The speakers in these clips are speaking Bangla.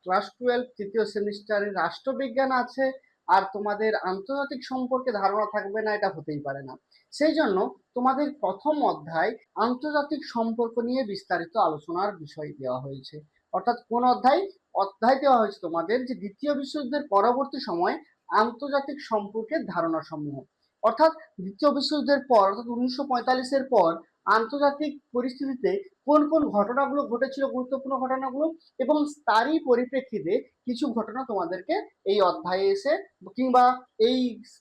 ক্লাস 12 তৃতীয় সেমিস্টারের রাষ্ট্রবিজ্ঞান আছে আর তোমাদের আন্তর্জাতিক সম্পর্কে ধারণা থাকবে না, এটা হতেই পারে না। সেই জন্য তোমাদের প্রথম অধ্যায় আন্তর্জাতিক সম্পর্ক নিয়ে বিস্তারিত আলোচনার বিষয় দেওয়া হয়েছে। অর্থাৎ কোন অধ্যায়? অধ্যায় দেওয়া হয়েছে তোমাদের যে দ্বিতীয় বিশ্বযুদ্ধের পরবর্তী সময় আন্তর্জাতিক সম্পর্কের ধারণা সমূহ। অর্থাৎ দ্বিতীয় বিশ্বযুদ্ধের পর, অর্থাৎ 1945-এর পর আন্তর্জাতিক পরিস্থিতিতে কোন কোন ঘটনাগুলো ঘটেছিল, গুরুত্বপূর্ণ ঘটনাগুলো, এবং তারই পরিপ্রেক্ষিতে কিছু ঘটনা তোমাদেরকে এই অধ্যায়ে এসে কিংবা এই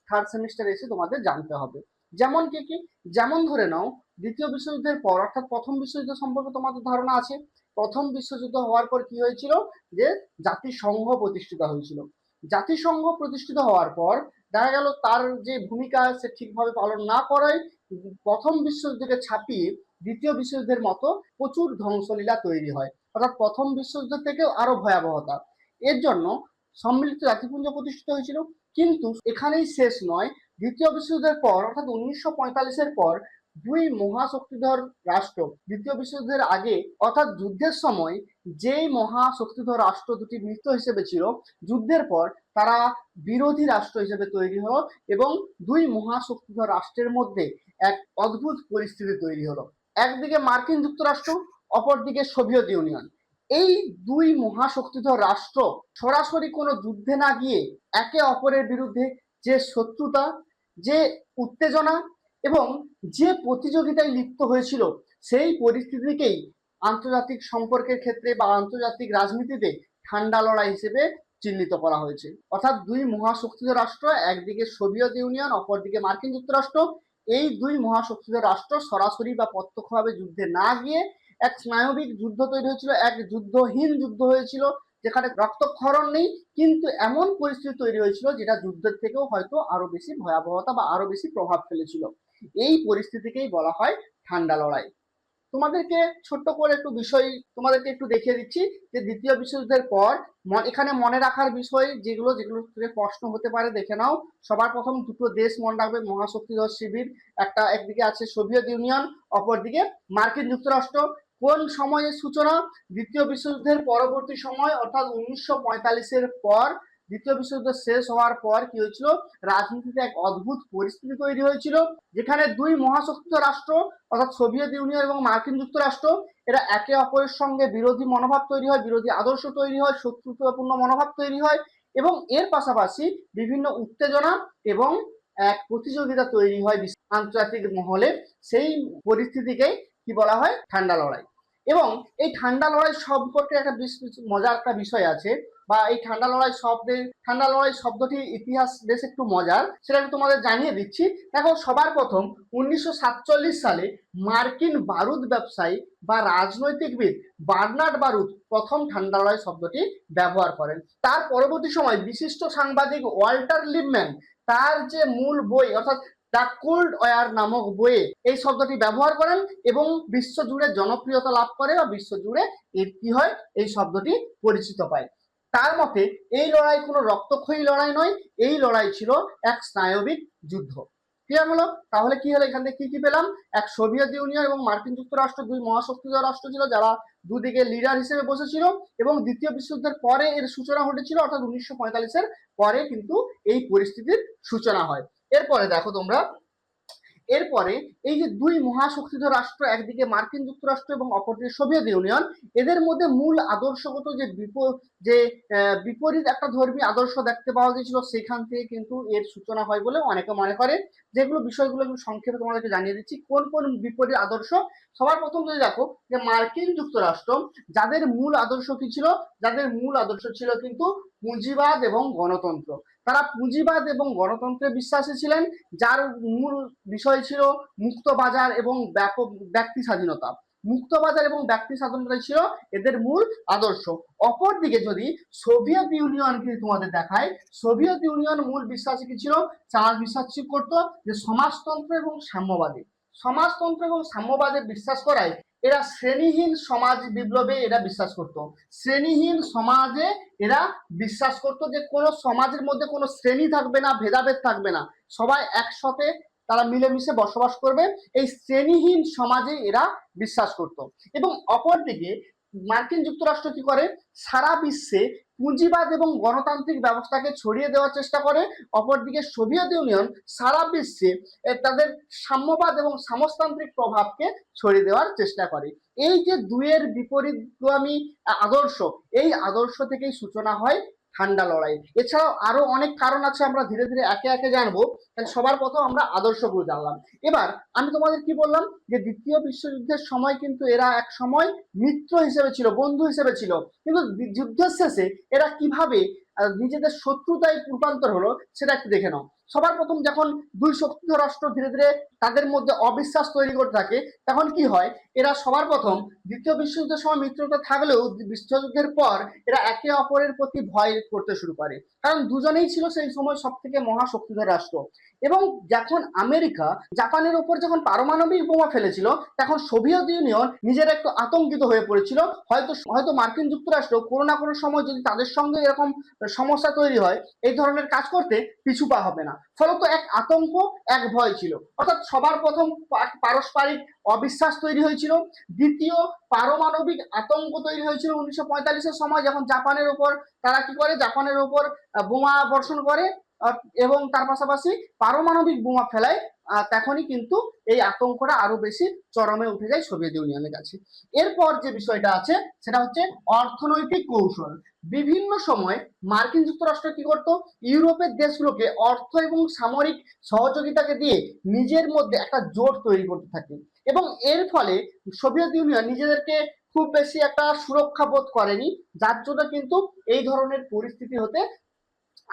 থার্ড সেমিস্টারে এসে তোমাদের জানতে হবে। যেমন কি কি? যেমন ধরে নাও, দ্বিতীয় বিশ্বযুদ্ধের পর অর্থাৎ প্রথম বিশ্বযুদ্ধ সম্পর্কে তোমাদের ধারণা আছে। প্রথম বিশ্বযুদ্ধ হওয়ার পর কি হয়েছিল? যে জাতিসংঘ প্রতিষ্ঠিত হয়েছিল। জাতিসংঘ প্রতিষ্ঠিত হওয়ার পর দেখা গেল তার যে ভূমিকা সে ঠিকভাবে পালন না করায় প্রথম বিশ্বযুদ্ধকে ছাপিয়ে দ্বিতীয় বিশ্বযুদ্ধের মতো প্রচুর ধ্বংসলীলা তৈরি হয়, অর্থাৎ প্রথম বিশ্বযুদ্ধ থেকেও আরো ভয়াবহতা। এর জন্য সম্মিলিত জাতিপুঞ্জ প্রতিষ্ঠিত হয়েছিল। কিন্তু এখানেই শেষ নয়। দ্বিতীয় বিশ্বযুদ্ধের পর অর্থাৎ 1945-এর পর দুই মহাশক্তিধর রাষ্ট্র দ্বিতীয় বিশ্বযুদ্ধের আগে অর্থাৎ যুদ্ধের সময় যেই মহাশক্তিধর রাষ্ট্র দুটি মিত্র হিসেবে ছিল, যুদ্ধের পর তারা বিরোধী রাষ্ট্র হিসেবে তৈরি হলো এবং দুই মহাশক্তিধর রাষ্ট্রের মধ্যে এক অদ্ভুত পরিস্থিতি তৈরি হলো। একদিকে মার্কিন যুক্তরাষ্ট্র, অপরদিকে সোভিয়েত ইউনিয়ন। এই দুই মহাশক্তিধর রাষ্ট্র সরাসরি কোনো যুদ্ধে না গিয়ে একে অপরের বিরুদ্ধে যে শত্রুতা, যে উত্তেজনা এবং যে প্রতিযোগিতায় লিপ্ত হয়েছিল, সেই পরিস্থিতিকেই আন্তর্জাতিক সম্পর্কের ক্ষেত্রে বা আন্তর্জাতিক রাজনীতিতে ঠান্ডা লড়াই হিসেবে চিহ্নিত করা হয়েছে। অর্থাৎ দুই মহাশক্তিধর রাষ্ট্র, একদিকে সোভিয়েত ইউনিয়ন, অপরদিকে মার্কিন যুক্তরাষ্ট্র, এই দুই মহাশক্তিধর রাষ্ট্র সরাসরি বা প্রত্যক্ষভাবে যুদ্ধে না গিয়ে এক স্নায়বিক যুদ্ধ তৈরি হয়েছিল, এক যুদ্ধহীন যুদ্ধ হয়েছিল যেখানে রক্তক্ষরণ নেই, কিন্তু এমন পরিস্থিতি তৈরি হয়েছিল যেটা যুদ্ধের থেকেও হয়তো আরো বেশি ভয়াবহতা বা আরো বেশি প্রভাব ফেলেছিল। এই পরিস্থিতিকেই বলা হয় ঠান্ডা লড়াই। তোমাদেরকে ছোট্ট করে একটু বিষয় তোমাদেরকে একটু দেখিয়ে দিচ্ছি যে দ্বিতীয় বিশ্বযুদ্ধের পর এখানে মনে রাখার বিষয় যেগুলো যেগুলো থেকে প্রশ্ন হতে পারে দেখে নাও। সবার প্রথম দুটো দেশ মনে রাখবে মহাশক্তিধর শিবির, একটা একদিকে আছে সোভিয়েত ইউনিয়ন, অপরদিকে মার্কিন যুক্তরাষ্ট্র। কোন সময়ের সূচনা? দ্বিতীয় বিশ্বযুদ্ধের পরবর্তী সময় অর্থাৎ 1945-এর পর। দ্বিতীয় বিশ্বযুদ্ধ শেষ হওয়ার পর কি হয়েছিল? রাজনীতিতে এক অদ্ভুত পরিস্থিতি তৈরি হয়েছিল যেখানে দুই মহাশক্তিধর রাষ্ট্র অর্থাৎ সোভিয়েত ইউনিয়ন এবং মার্কিন যুক্তরাষ্ট্র এরা একে অপরের সঙ্গে বিরোধী মনোভাব তৈরি হয়, বিরোধী আদর্শ তৈরি হয়, শত্রুতাপূর্ণ মনোভাব তৈরি হয় এবং এর পাশাপাশি বিভিন্ন উত্তেজনা এবং এক প্রতিযোগিতা তৈরি হয় আন্তর্জাতিক মহলে। সেই পরিস্থিতিকেই কি বলা হয়? ঠান্ডা লড়াই। এবং এই ঠান্ডা লড়াই সম্পর্কে একটা মজার একটা বিষয় আছে, বা এই ঠান্ডা লড়াই শব্দটির ইতিহাস বেশ একটু মজার, সেটা আমি তোমাদের জানিয়ে দিচ্ছি। দেখো, সবার প্রথম 1947 সালে মার্কিন বারুদ ব্যবসায়ী বা রাজনৈতিকবিদ বার্নার্ড বারুদ প্রথম ঠান্ডা লড়াই শব্দটি ব্যবহার করেন। তার পরবর্তী সময় বিশিষ্ট সাংবাদিক ওয়াল্টার লিপম্যান তার যে মূল বই অর্থাৎ দ্য কোল্ড ওয়ার নামক বইয়ে এই শব্দটি ব্যবহার করেন এবং বিশ্বজুড়ে জনপ্রিয়তা লাভ করে বা বিশ্বজুড়ে এর কি হয়? এই শব্দটি পরিচিত পায়। তার মতে এই লড়াই কোনো রক্তক্ষয়ী লড়াই নয়, এই লড়াই ছিল এক স্নায়বিক যুদ্ধ। ক্লিয়ার হলো? তাহলে কি হলো? এখান থেকে কি কি পেলাম? এক সোভিয়েত ইউনিয়ন এবং মার্কিন যুক্তরাষ্ট্র দুই মহাশক্তিধর রাষ্ট্র ছিল যারা দুদিকে লিডার হিসেবে বসেছিল এবং দ্বিতীয় বিশ্বযুদ্ধের পরে এর সূচনা ঘটেছিল, অর্থাৎ 1945-এর পরে কিন্তু এই পরিস্থিতির সূচনা হয়। এরপরে দেখো তোমরা, এরপরে এই যে দুই মহাশক্তিধর রাষ্ট্র, একদিকে মার্কিন যুক্তরাষ্ট্র এবং অপরদিকে সোভিয়েত ইউনিয়ন, এদের মধ্যে মূল আদর্শগত যে বিপরীত একটা ধর্মীয় আদর্শ দেখতে পাওয়া গেছিল, সেখান থেকে কিন্তু এর সূচনা হয় বলে অনেকে মনে করে। যেগুলো বিষয়গুলো একটু সংক্ষেপে তোমাদেরকে জানিয়ে দিচ্ছি কোন কোন বিপরীত আদর্শ। সবার প্রথম যদি দেখো যে মার্কিন যুক্তরাষ্ট্র, যাদের মূল আদর্শ কি ছিল? যাদের মূল আদর্শ ছিল কিন্তু পুঁজিবাদ এবং গণতন্ত্র। তারা পুঁজিবাদ এবং গণতন্ত্রে বিশ্বাসী ছিলেন, যার মূল বিষয় ছিল মুক্ত বাজার এবং ব্যাপক ব্যক্তি স্বাধীনতা। মুক্ত বাজার এবং ব্যক্তি স্বাধীনতা ছিল এদের মূল আদর্শ। অপরদিকে যদি সোভিয়েত ইউনিয়নকে তোমাদের দেখায়, সোভিয়েত ইউনিয়ন মূল বিশ্বাসী কি ছিল? চার বিশ্বাস করতো যে সমাজতন্ত্র এবং সাম্যবাদী। সমাজতন্ত্র এবং সাম্যবাদে বিশ্বাস করায় এরা শ্রেণীহীন সমাজ বিপ্লবে এরা বিশ্বাস করত। শ্রেণীহীন সমাজে এরা বিশ্বাস করত যে কোনো সমাজের মধ্যে কোনো শ্রেণী থাকবে না, ভেদাভেদ থাকবে না, সবাই একসাথে তারা মিলেমিশে বসবাস করবে, এই শ্রেণীহীন সমাজে এরা বিশ্বাস করত। এবং অপরদিকে মার্কিন যুক্তরাষ্ট্র কি করে, সারা বিশ্বে পুঁজিবাদ এবং গণতান্ত্রিক ব্যবস্থাকে ছড়িয়ে দেওয়ার চেষ্টা করে। অপরদিকে সোভিয়েত ইউনিয়ন সারা বিশ্বে তাদের সাম্যবাদ এবং সমাজতান্ত্রিক প্রভাবকে ছড়িয়ে দেওয়ার চেষ্টা করে। এই যে দুয়ের বিপরীতগামী আদর্শ, এই আদর্শ থেকেই সূচনা হয় ঠান্ডা লড়াই। এছাড়াও আরো অনেক কারণ আছে, আমরা ধীরে ধীরে একে একে জানবো। সবার প্রথম আমরা আদর্শগুলো জানলাম। এবার আমি তোমাদের কি বললাম যে দ্বিতীয় বিশ্বযুদ্ধের সময় কিন্তু এরা এক সময় মিত্র হিসেবে ছিল, বন্ধু হিসেবে ছিল, কিন্তু যুদ্ধের শেষে এরা কিভাবে নিজেদের শত্রুতায় রূপান্তর হলো সেটা একটু দেখে নাও। সবার প্রথম যখন দুই শক্তিধর রাষ্ট্র ধীরে ধীরে তাদের মধ্যে অবিশ্বাস তৈরি করতে থাকে, তখন কি হয়, এরা সবার প্রথম দ্বিতীয় বিশ্বযুদ্ধের সময় মিত্রতা থাকলেও বিশ্বযুদ্ধের পর এরা একে অপরের প্রতি ভয় করতে শুরু করে, কারণ দুজনেই ছিল সেই সময় সব থেকে মহাশক্তিধর রাষ্ট্র। এবং যখন আমেরিকা জাপানের উপর যখন পারমাণবিক বোমা ফেলেছিল, তখন সোভিয়েত ইউনিয়ন নিজের একটু আতঙ্কিত হয়ে পড়েছিল, হয়তো হয়তো মার্কিন যুক্তরাষ্ট্র কোনো না কোনো সময় যদি তাদের সঙ্গে এরকম সমস্যা তৈরি হয়, এই ধরনের কাজ করতে পিছু পা হবে না। ফলত এক আতঙ্ক, এক ভয় ছিল। অর্থাৎ সবার প্রথম পারস্পরিক অবিশ্বাস তৈরি হয়েছিল। দ্বিতীয়, পারমাণবিক আতঙ্ক তৈরি হয়েছিল 1945-এর সময়, যখন জাপানের উপর তারা কি করে, জাপানের উপর বোমা বর্ষণ করে এবং তার পাশাপাশি পারমাণবিক বোমা ফেলায়। তখনই কিন্তু এই আতঙ্কটা আরো বেশি চরমে উঠে যায় সোভিয়েত ইউনিয়নের কাছে। এরপর যে বিষয়টা আছে সেটা হচ্ছে অর্থনৈতিক কৌশল। বিভিন্ন সময় মার্কিন যুক্তরাষ্ট্র কি করতো, ইউরোপের দেশগুলোকে অর্থ এবং সামরিক সহযোগিতাকে দিয়ে নিজের মধ্যে একটা জোট তৈরি করতে থাকে, এবং এর ফলে সোভিয়েত ইউনিয়ন নিজেদেরকে খুব বেশি একটা সুরক্ষা বোধ করেনি, যার জন্য কিন্তু এই ধরনের পরিস্থিতি হতে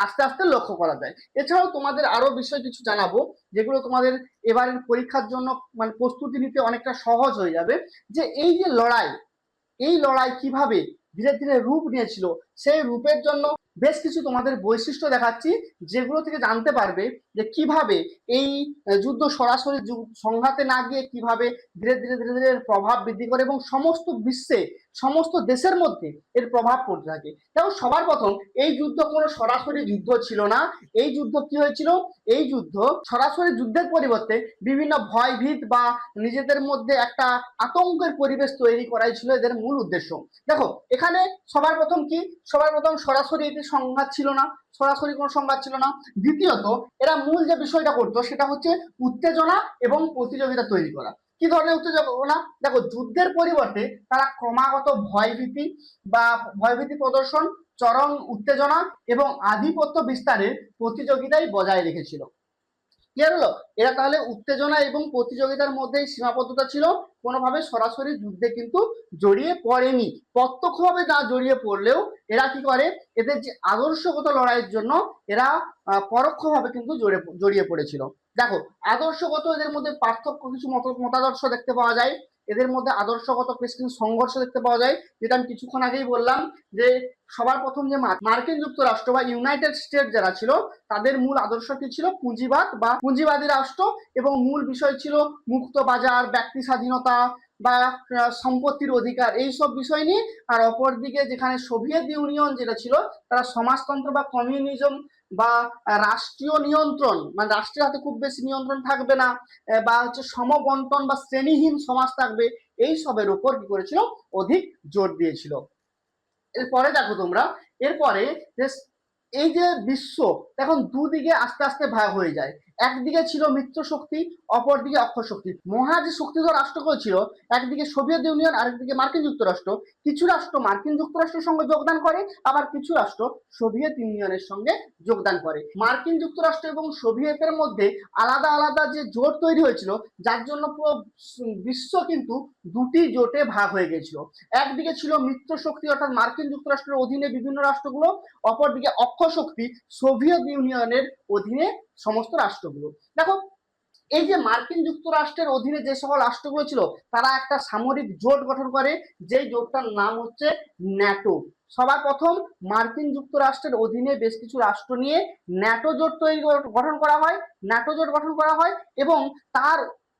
আস্তে আস্তে লক্ষ্য করা যায়। এছাড়াও তোমাদের আরো বিষয় কিছু জানাবো, যেগুলো তোমাদের এবারের পরীক্ষার জন্য মানে প্রস্তুতি নিতে অনেকটা সহজ হয়ে যাবে। যে এই যে লড়াই, এই লড়াই কিভাবে ধীরে ধীরে রূপ নিয়েছিল, সেই রূপের জন্য বেশ কিছু তোমাদের বৈশিষ্ট্য দেখাচ্ছি, যেগুলো থেকে জানতে পারবে যে কিভাবে এই যুদ্ধ সরাসরি সংঘাতে না গিয়ে কিভাবে ধীরে ধীরে ধীরে ধীরে প্রভাব বৃদ্ধি করে এবং সমস্ত বিশ্বে সমস্ত দেশের মধ্যে এর প্রভাব পড়তে থাকে। দেখো, সবার প্রথম এই যুদ্ধ কোনো সরাসরি যুদ্ধ ছিল না। এই যুদ্ধ কি হয়েছিল, এই যুদ্ধ সরাসরি যুদ্ধের পরিবর্তে বিভিন্ন ভয়ভীত বা নিজেদের মধ্যে একটা আতঙ্কের পরিবেশ তৈরি করাই ছিল এদের মূল উদ্দেশ্য। দেখো, এখানে সবার প্রথম কি, সবার প্রথম সরাসরি এটি সংঘাত ছিল না, সরাসরি কোনো সংঘাত ছিল না। দ্বিতীয়ত, এরা মূল যে বিষয়টা করতো সেটা হচ্ছে উত্তেজনা এবং প্রতিযোগিতা তৈরি করা। কি ধরনের উত্তেজনা, দেখো, যুদ্ধের পরিবর্তে তারা ক্রমাগত ভয়ভীতি বা ভয়ভীতি প্রদর্শন, চরম উত্তেজনা এবং আধিপত্য বিস্তারের প্রতিযোগিতায় বজায় রেখেছিল। কি হলো, এরা তাহলে উত্তেজনা এবং প্রতিযোগিতার মধ্যেই সীমাবদ্ধতা ছিল, কোনোভাবে সরাসরি যুদ্ধে কিন্তু জড়িয়ে পড়েনি। প্রত্যক্ষভাবে না জড়িয়ে পড়লেও এরা কি করে, এদের যে আদর্শগত লড়াইয়ের জন্য এরা পরোক্ষভাবে কিন্তু জড়িয়ে পড়েছিল। দেখো, আদর্শগত এদের মধ্যে পার্থক্য কিছু মতাদর্শ দেখতে পাওয়া যায়, এদের মধ্যে আদর্শগত বেশ কিছু সংঘর্ষ দেখতে পাওয়া যায়, যেটা আমি কিছুক্ষণ আগেই বললাম। যে সবার প্রথম যে মার্কিন যুক্তরাষ্ট্র বা ইউনাইটেড স্টেট যারা ছিল, তাদের মূল আদর্শ কি ছিল, পুঁজিবাদ বা পুঁজিবাদী রাষ্ট্র, এবং মূল বিষয় ছিল মুক্ত বাজার, ব্যক্তি স্বাধীনতা বা সম্পত্তির অধিকার, এইসব বিষয় নিয়ে। আর অপরদিকে যেখানে সোভিয়েত ইউনিয়ন যেটা ছিল, তারা সমাজতন্ত্র বা কমিউনিজম বা রাষ্ট্রীয় নিয়ন্ত্রণ, মানে রাষ্ট্রের হাতে খুব বেশি নিয়ন্ত্রণ থাকবে না, বা হচ্ছে সমবন্টন বা শ্রেণীহীন সমাজ থাকবে, এই সবের উপর কি করেছিল, অধিক জোর দিয়েছিল। এরপরে দেখো তোমরা, এরপরে এই যে বিশ্ব এখন দুদিকে আস্তে আস্তে ভাগ হয়ে যায়। একদিকে ছিল মিত্র শক্তি, অপরদিকে অক্ষ শক্তি। মহা যে শক্তিধর রাষ্ট্রগুলো ছিল, একদিকে সোভিয়েত ইউনিয়ন, আরেকদিকে মার্কিন যুক্তরাষ্ট্র। কিছু রাষ্ট্র মার্কিন যুক্তরাষ্ট্রের সঙ্গে যোগদান করে, আবার কিছু রাষ্ট্র সোভিয়েত ইউনিয়নের সঙ্গে যোগদান করে। মার্কিন যুক্তরাষ্ট্র এবং সোভিয়েতের মধ্যে আলাদা আলাদা যে জোট তৈরি হয়েছিল, যার জন্য পুরো বিশ্ব কিন্তু দুটি জোটে ভাগ হয়ে গেছিল। একদিকে ছিল মিত্র শক্তি অর্থাৎ মার্কিন যুক্তরাষ্ট্রের অধীনে বিভিন্ন রাষ্ট্রগুলো, অপরদিকে অক্ষ শক্তি সোভিয়েত ইউনিয়নের অধীনে সমস্ত রাষ্ট্রগুলো। দেখো, এই যে মার্কিন যুক্তরাষ্ট্রের অধীনে যে সকল রাষ্ট্রগুলো ছিল, তারা একটা সামরিক জোট গঠন করে, যেই জোটটার নাম হচ্ছে ন্যাটো। সবার প্রথম মার্কিন যুক্তরাষ্ট্রের অধীনে বেশ কিছু রাষ্ট্র নিয়ে ন্যাটো জোট গঠন করা হয়, ন্যাটো জোট গঠন করা হয়। এবং তার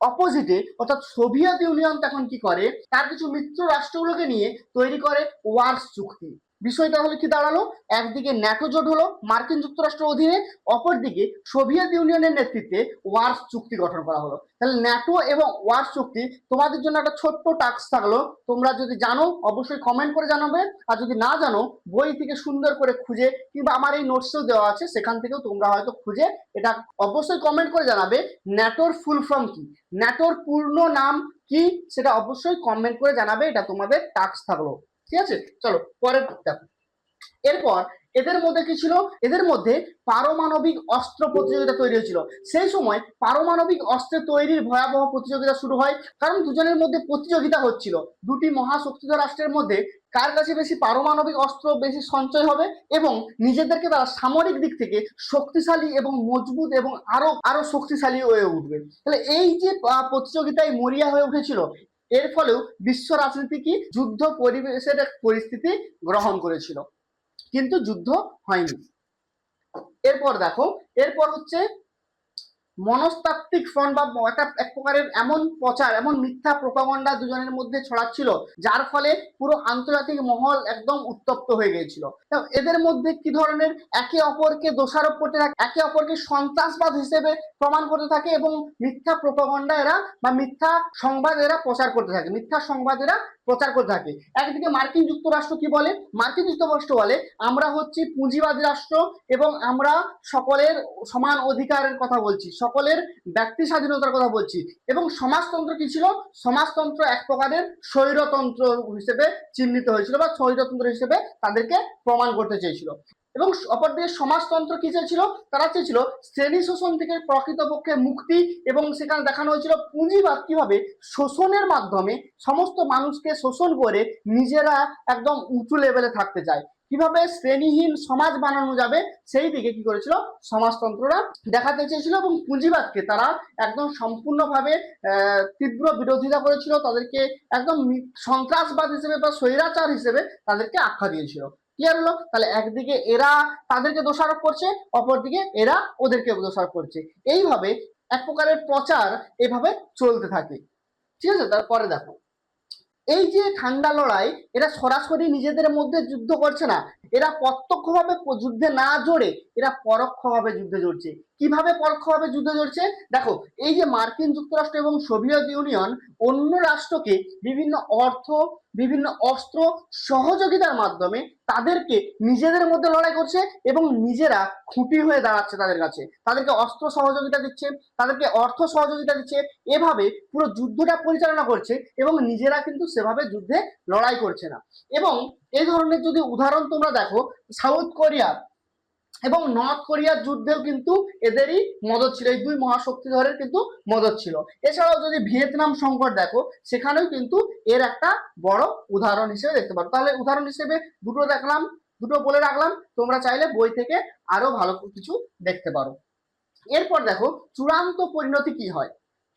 অপোজিটে অর্থাৎ সোভিয়েত ইউনিয়ন তখন কি করে, তার কিছু মিত্র রাষ্ট্রগুলোকে নিয়ে তৈরি করে ওয়ার্স চুক্তি। বিষয়টা হলো কি দাঁড়ালো, একদিকে ন্যাটো জোট হলো মার্কিন যুক্তরাষ্ট্রের অধীনে, অপরদিকে সোভিয়েত ইউনিয়নের নেতৃত্বে ওয়ার্স চুক্তি গঠন করা হলো। তাহলে ন্যাটো এবং ওয়ার্স চুক্তি, তোমাদের জন্য একটা ছোট্ট টাস্ক থাকলো, তোমরা যদি জানো অবশ্যই কমেন্ট করে জানাবে, আর যদি না জানো বই থেকে সুন্দর করে খুঁজে কিংবা আমার এই নোটসেও দেওয়া আছে সেখান থেকেও তোমরা হয়তো খুঁজে এটা অবশ্যই কমেন্ট করে জানাবে ন্যাটোর ফুল ফর্ম কি, ন্যাটোর পূর্ণ নাম কি, সেটা অবশ্যই কমেন্ট করে জানাবে। এটা তোমাদের টাস্ক থাকলো, ঠিক আছে। চলো পরের দেখো। এরপর এদের মধ্যে কি ছিল, এদের মধ্যে পারমাণবিক অস্ত্র প্রতিযোগিতা তৈরি হয়েছিল। সেই সময় পারমাণবিক অস্ত্র তৈরির ভয়াবহ প্রতিযোগিতা শুরু হয়, কারণ দুজনের মধ্যে প্রতিযোগিতা হচ্ছিল, দুটি মহাশক্তিধর রাষ্ট্রের মধ্যে কার কাছে বেশি পারমাণবিক অস্ত্র বেশি সঞ্চয় হবে এবং নিজেদেরকে তারা সামরিক দিক থেকে শক্তিশালী এবং মজবুত এবং আরো আরো শক্তিশালী হয়ে উঠবে। তাহলে এই যে প্রতিযোগিতায় মরিয়া হয়ে উঠেছিল, এর ফলেও বিশ্ব রাজনীতি কি যুদ্ধ পরিবেশের এক পরিস্থিতি গ্রহণ করেছিল, কিন্তু যুদ্ধ হয়নি। এরপর দেখো, এরপর হচ্ছে মনস্তাত্ত্বিক ফ্রন্ট বা একটা এক প্রকারের এমন প্রচার, এমন মিথ্যা প্রোপাগান্ডা দুজনের মধ্যে ছড়াচ্ছিল, যার ফলে পুরো আন্তর্জাতিক মহল একদম উত্তপ্ত হয়ে গিয়েছিল। এদের মধ্যে কি ধরনের একে অপরকে দোষারোপ করতে থাকে, একে অপরকে সন্ত্রাসবাদ হিসেবে প্রমাণ করতে থাকে এবং মিথ্যা প্রোপাগান্ডা এরা বা মিথ্যা সংবাদ এরা প্রচার করতে থাকে, মিথ্যা সংবাদ এরা প্রচার করতে থাকে। একদিকে মার্কিন যুক্তরাষ্ট্র কি বলে, মার্কিন যুক্তরাষ্ট্র বলে আমরা হচ্ছি পুঁজিবাদী রাষ্ট্র এবং আমরা সকলের সমান অধিকারের কথা বলছি, সকলের ব্যক্তি স্বাধীনতার কথা বলছি। এবং সমাজতন্ত্র কি ছিল, সমাজতন্ত্র এক প্রকারের স্বৈরতন্ত্র হিসেবে চিহ্নিত হয়েছিল বা স্বৈরতন্ত্র হিসেবে তাদেরকে প্রমাণ করতে চেয়েছিল। এবং অপরদিকে সমাজতন্ত্র কি চেয়েছিল, তারা চেয়েছিল শ্রেণী শোষণ থেকে প্রকৃতপক্ষে মুক্তি, এবং সেখানে দেখানো হয়েছিল পুঁজিবাদ কিভাবে শোষণের মাধ্যমে সমস্ত মানুষকে শোষণ করে নিজেরা একদম উঁচু লেভেলে থাকতে চায়, কিভাবে শ্রেণীহীন সমাজ বানানো যাবে সেই দিকে কি করেছিল সমাজতন্ত্ররা দেখাতে চেয়েছিল। এবং পুঁজিবাদকে তারা একদম সম্পূর্ণভাবে তীব্র বিরোধিতা করেছিল, তাদেরকে একদম সন্ত্রাসবাদ হিসেবে বা স্বৈরাচার হিসেবে তাদেরকে আখ্যা দিয়েছিল। ক্লিয়ার হলো? তাহলে একদিকে এরা তাদেরকে দোষারোপ করছে, অপরদিকে এরা ওদেরকে দোষারোপ করছে, এইভাবে এক প্রকারের প্রচার এভাবে চলতে থাকে, ঠিক আছে। তারপরে দেখো, এই যে ঠান্ডা লড়াই, এরা সরাসরি নিজেদের মধ্যে যুদ্ধ করছে না, এরা প্রত্যক্ষভাবে যুদ্ধে না জড়ে এরা পরোক্ষভাবে যুদ্ধে জড়ছে। কিভাবে পরোক্ষভাবে যুদ্ধে জড়ছে দেখো, এই যে মার্কিন যুক্তরাষ্ট্র এবং সোভিয়েত ইউনিয়ন অন্য রাষ্ট্রকে বিভিন্ন অর্থ, বিভিন্ন অস্ত্র সহযোগিতার মাধ্যমে তাদেরকে নিজেদের মধ্যে লড়াই করছে এবং নিজেরা খুঁটি হয়ে দাঁড়াচ্ছে তাদের কাছে, তাদেরকে অস্ত্র সহযোগিতা দিচ্ছে, তাদেরকে অর্থ সহযোগিতা দিচ্ছে, এভাবে পুরো যুদ্ধটা পরিচালনা করছে এবং নিজেরা কিন্তু সেভাবে যুদ্ধে লড়াই করছে না। এবং এই ধরনের যদি উদাহরণ তোমরা দেখো, সাউথ কোরিয়া এবং নর্থ কোরিয়ার যুদ্ধেও কিন্তু এদেরই মদত ছিল, এই দুই মহাশক্তিধরের কিন্তু মদত ছিল। এছাড়াও যদি ভিয়েতনাম সংকট দেখো, সেখানেও কিন্তু এর একটা বড় উদাহরণ হিসেবে দেখতে পারো। তাহলে উদাহরণ হিসেবে দুটো দেখলাম, দুটো বলে রাখলাম, তোমরা চাইলে বই থেকে আরো ভালো কিছু দেখতে পারো। এরপর দেখো চূড়ান্ত পরিণতি কি হয়।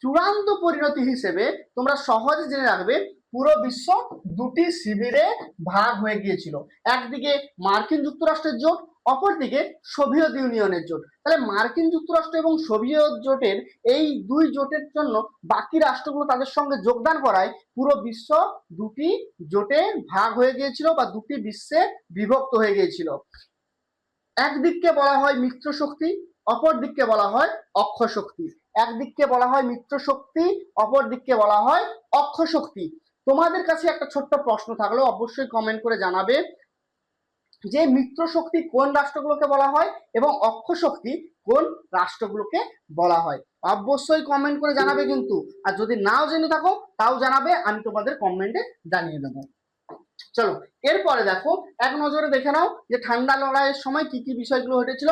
চূড়ান্ত পরিণতি হিসেবে তোমরা সহজে জেনে রাখবে পুরো বিশ্ব দুটি শিবিরে ভাগ হয়ে গিয়েছিল, একদিকে মার্কিন যুক্তরাষ্ট্রের জোট, অপরদিকে সোভিয়েত ইউনিয়নের জোট। তাহলে মার্কিন যুক্তরাষ্ট্র এবং সোভিয়েত জোটের এই দুই জোটের জন্য বাকি রাষ্ট্রগুলো তাদের সঙ্গে যোগদান করায় পুরো বিশ্ব দুটি জোটে ভাগ হয়ে গিয়েছিল বা দুটি বিশ্বে বিভক্ত হয়ে গিয়েছিল। একদিককে বলা হয় মিত্র শক্তি, অপর দিককে বলা হয় অক্ষ শক্তি। একদিককে বলা হয় মিত্র শক্তি, অপর দিককে বলা হয় অক্ষ শক্তি। তোমাদের কাছে একটা ছোট্ট প্রশ্ন থাকলো, অবশ্যই কমেন্ট করে জানাবে যে মিত্র শক্তি কোন রাষ্ট্রগুলোকে বলা হয় এবং অক্ষ শক্তি কোন রাষ্ট্রগুলোকে বলা হয়। অবশ্যই কমেন্ট করে জানাবে কিন্তু, আর যদি নাও জেনে থাকো তাও জানাবে, আমি তোমাদের কমেন্টে জানিয়ে দেবো। চলো এরপরে দেখো, এক নজরে দেখে নাও যে ঠান্ডা লড়াইয়ের সময় কি কি বিষয়গুলো ঘটেছিল।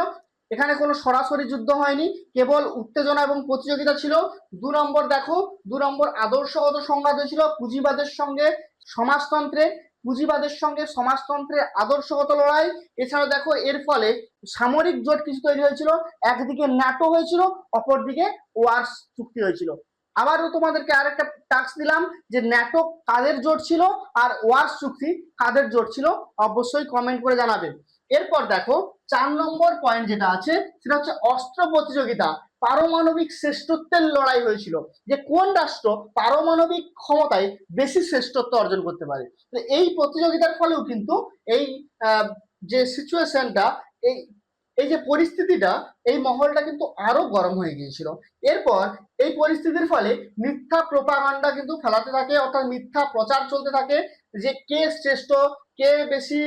এখানে কোনো সরাসরি যুদ্ধ হয়নি, কেবল উত্তেজনা এবং প্রতিযোগিতা ছিল। 2 নম্বর দেখো, 2 নম্বর আদর্শগত সংঘাত হয়েছিল পুঁজিবাদের সঙ্গে সমাজতন্ত্রে, পুঁজিবাদের সঙ্গে সমাজতন্ত্রের আদর্শগত লড়াই। এছাড়াও দেখো এর ফলে সামরিক জোট কিছু তৈরি হয়েছিল, একদিকে ন্যাটো হয়েছিল, অপরদিকে ওয়ার্স চুক্তি হয়েছিল। আবারও তোমাদেরকে আরেকটা টাস্ক দিলাম যে ন্যাটো কাদের জোট ছিল আর ওয়ার্স চুক্তি কাদের জোট ছিল, অবশ্যই কমেন্ট করে জানাবেন। এরপর দেখো 4 নম্বর পয়েন্ট যেটা আছে সেটা হচ্ছে অস্ত্র প্রতিযোগিতা। পারমাণবিক শ্রেষ্ঠত্বের লড়াই হয়েছিল, যে কোন রাষ্ট্র পারমাণবিক ক্ষমতায় বেশি শ্রেষ্ঠত্ব অর্জন করতে পারে। তো এই প্রতিযোগিতার ফলেও কিন্তু এই যে সিচুয়েশনটা, এই এই যে পরিস্থিতিটা, এই মহলটা কিন্তু আরো গরম হয়ে গিয়েছিল। এরপর এই পরিস্থিতির ফলে মিথ্যা প্রোপাগান্ডা কিন্তু ফেলাতে থাকে, অর্থাৎ মিথ্যা প্রচার চলতে থাকে যে কে শ্রেষ্ঠ, কে বেশি,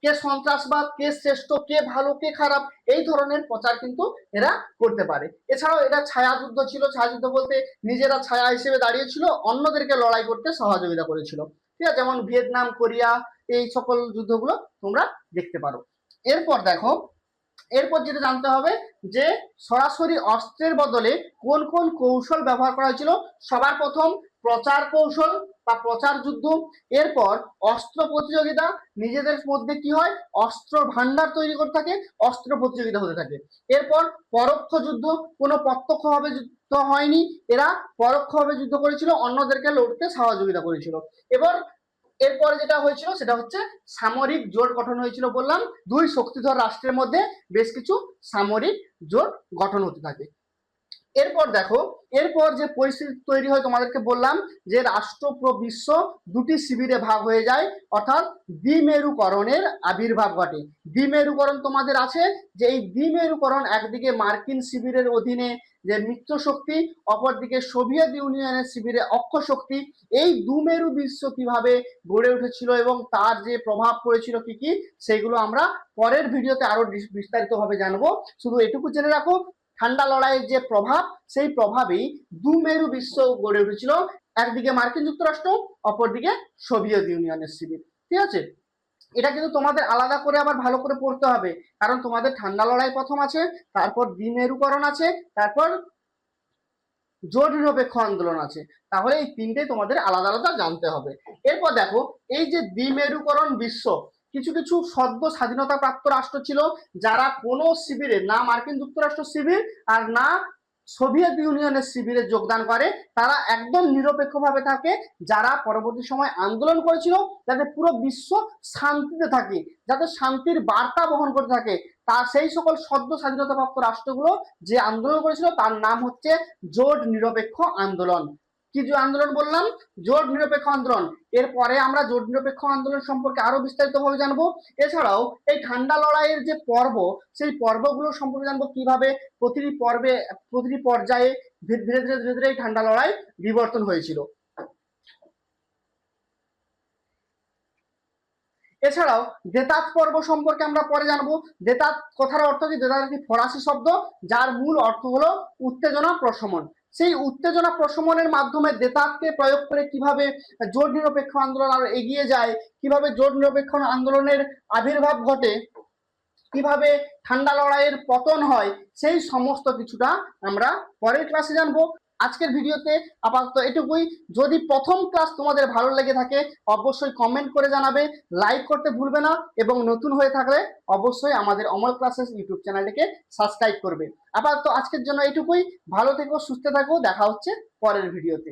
কে সন্ত্রাসবাদ, কে শ্রেষ্ঠ, কে ভালো, কে খারাপ, এই ধরনের প্রচার কিন্তু এরা করতে পারে। এছাড়াও এটা ছায়া যুদ্ধ ছিল। ছায়া যুদ্ধ বলতে নিজেরা ছায়া হিসেবে দাঁড়িয়েছিল, অন্যদেরকে লড়াই করতে সহযোগিতা করেছিল। ঠিক আছে, যেমন ভিয়েতনাম, কোরিয়া, এই সকল যুদ্ধগুলো তোমরা দেখতে পারো। এরপর দেখো, এরপর যেটা জানতে হবে যে সরাসরি অস্ত্রের বদলে কোন কোন কৌশল ব্যবহার করা হয়েছিল। সবার প্রথম প্রচার কৌশল বা প্রচার যুদ্ধ। এরপর অস্ত্র প্রতিযোগিতা, নিজেদের মধ্যে কি হয়, অস্ত্র ভান্ডার তৈরি করতে থাকে, অস্ত্র প্রতিযোগিতা হতে থাকে। এরপর পরোক্ষ যুদ্ধ, কোনো প্রত্যক্ষভাবে যুদ্ধ হয়নি, এরা পরোক্ষভাবে যুদ্ধ করেছিল, অন্যদেরকে লড়তে সহযোগিতা করেছিল। এরপরে যেটা হয়েছিল সেটা হচ্ছে সামরিক জোট গঠন হয়েছিল। বললাম দুই শক্তিধর রাষ্ট্রের মধ্যে বেশ কিছু সামরিক জোট গঠন হতে থাকে। এরপর দেখো, এরপর যে পরিস্থিতি তৈরি হয় তোমাদেরকে বললাম যে রাষ্ট্র বিশ্ব দুটি শিবিরে ভাগ হয়ে যায়, অর্থাৎ দ্বিমেরুকরণের আবির্ভাব ঘটে। দ্বিমেরুকরণ তোমাদের আছে, যে এই দ্বিমেরুকরণ একদিকে মার্কিন শিবিরের অধীনে যে মিত্র শক্তি, অপরদিকে সোভিয়েত ইউনিয়নের শিবিরে অক্ষ শক্তি। এই দুমেরু বিশ্ব কিভাবে গড়ে উঠেছিল এবং তার যে প্রভাব পড়েছিল কি কি, সেগুলো আমরা পরের ভিডিওতে আরো বিস্তারিতভাবে জানবো। শুধু এটুকু জেনে রাখো, ঠান্ডা লড়াইয়ের যে প্রভাব, সেই প্রভাবেই দুমেরু বিশ্ব গড়ে উঠেছিল, একদিকে মার্কিন যুক্তরাষ্ট্র, অপরদিকে সোভিয়েত ইউনিয়নের শিবির। ঠিক আছে, এটা কিন্তু তোমাদের আলাদা করে আবার ভালো করে পড়তে হবে, কারণ তোমাদের ঠান্ডা লড়াই প্রথম আছে, তারপর দ্বিমেরুকরণ আছে, তারপর জোট নিরপেক্ষ আন্দোলন আছে। তাহলে এই তিনটেই তোমাদের আলাদা আলাদা জানতে হবে। এরপর দেখো, এই যে দ্বিমেরুকরণ বিশ্ব, কিছু কিছু সদ্য স্বাধীনতা প্রাপ্ত রাষ্ট্র ছিল যারা কোনো শিবিরে, না মার্কিন যুক্তরাষ্ট্র শিবির আর না সোভিয়েত ইউনিয়নের শিবিরে যোগদান করে, তারা একদম নিরপেক্ষভাবে থাকে, যারা পরবর্তী সময় আন্দোলন করেছিল যাতে পুরো বিশ্ব শান্তিতে থাকে, যাতে শান্তির বার্তা বহন করতে থাকে। তার সেই সকল সদ্য স্বাধীনতাপ্রাপ্ত রাষ্ট্রগুলো যে আন্দোলন করেছিল তার নাম হচ্ছে জোট নিরপেক্ষ আন্দোলন। কি যে আন্দোলন বললাম, জোট নিরপেক্ষ আন্দোলন। এরপরে আমরা জোট নিরপেক্ষ আন্দোলন সম্পর্কে আরো বিস্তারিতভাবে জানবো। এছাড়াও এই ঠান্ডা লড়াইয়ের যে পর্ব, সেই পর্বগুলো সম্পর্কে জানবো, কিভাবে প্রতিটি পর্বে, প্রতিটি পর্যায়ে ধীরে ধীরে ধীরে ধীরে এই ঠান্ডা লড়াই বিবর্তন হয়েছিল। এছাড়াও দেতাত পর্ব সম্পর্কে আমরা পরে জানবো। দেতাত কথার অর্থ কি? দেতাত একটি ফরাসি শব্দ, যার মূল অর্থ হলো উত্তেজনা প্রশমন। সেই উত্তেজনা প্রশমনের মাধ্যমে দেতাতকে প্রয়োগ করে কিভাবে জোট নিরপেক্ষ আন্দোলন আরো এগিয়ে যায়, কিভাবে জোট নিরপেক্ষ আন্দোলনের আবির্ভাব ঘটে, কিভাবে ঠান্ডা লড়াইয়ের পতন হয়, সেই সমস্ত কিছুটা আমরা পরের ক্লাসে জানবো। আজকের ভিডিওতে আপাতত এটুকুই। যদি প্রথম ক্লাস তোমাদের ভালো লেগে থাকে অবশ্যই কমেন্ট করে জানাবে, লাইক করতে ভুলবে না, এবং নতুন হয়ে থাকলে অবশ্যই আমাদের অমল ক্লাসেস ইউটিউব চ্যানেলটিকে সাবস্ক্রাইব করবে। আপাতত আজকের জন্য এটুকুই। ভালো থেকো, সুস্থ থাকো, দেখা হচ্ছে পরের ভিডিওতে।